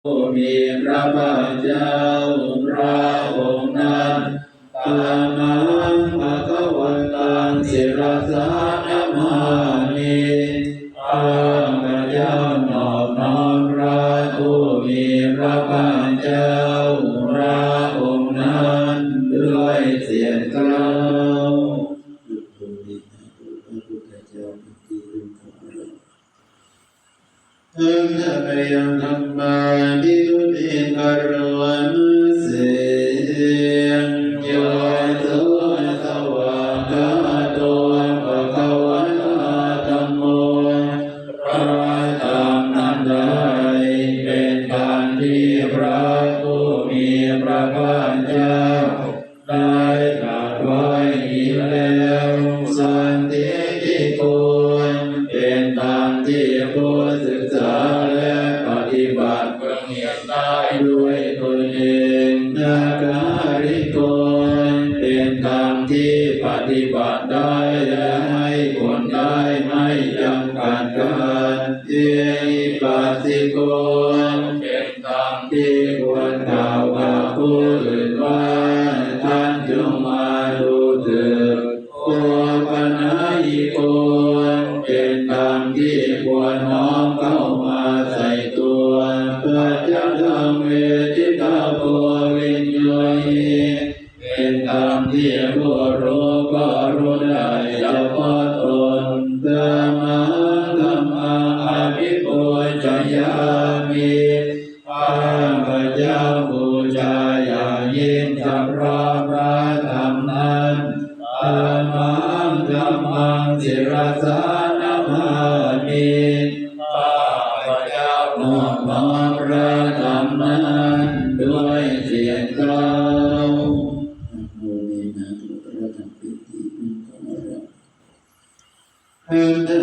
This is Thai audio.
มีพระภาคเจ้าพระองค์นั้นตัมมังภะคะวันตังศิรสานะมามิข้าพเจ้านอบน้อมพระผู้มีพระภาคเจ้าพระองค์นั้นด้วยเสียงกล่าวอังคายังธรรมานิทุติกรวันเสงโยโสสวากาโตภะคะวะตาธัมโมพระธรรมนั้นใดเป็นธรรมที่พระผู้มีพระภาคเจ้าได้ตรัสไว้แล้วสันติโกเป็นธรรมที่ผู้ศึกษาและปฏิบัติเพื่อเห็นได้ด้วยตนเองนาการิโกเป็นธรรมที่ปฏิบัติได้และให้ผลได้ไม่จำกัดการเยปัสสิโกเป็นธรรมที่ควรกล่าวกับผู้อื่นว่าท่านจงมาดูเถิดโอปนัญิโกเป็นธรรมที่ควรน้อมเข้ามาใส่ตัวปัจจังเวทิตาโพวิญโยหิเป็นธรรมที่ผู้รู้ก็รู้ได้เฉพาะตนธัมมังธัมมังอภิปูชยามิข้าพเจ้าบูชาอย่างยิ่งเฉพาะพระธรรมนั้นธัมมังธัมมังศิรสานะมามิข้าพเจ้านอบน้อมพระธรรมนั้นด้วยเสียงกล่าวโมเมนะตุตระธรรมปิติ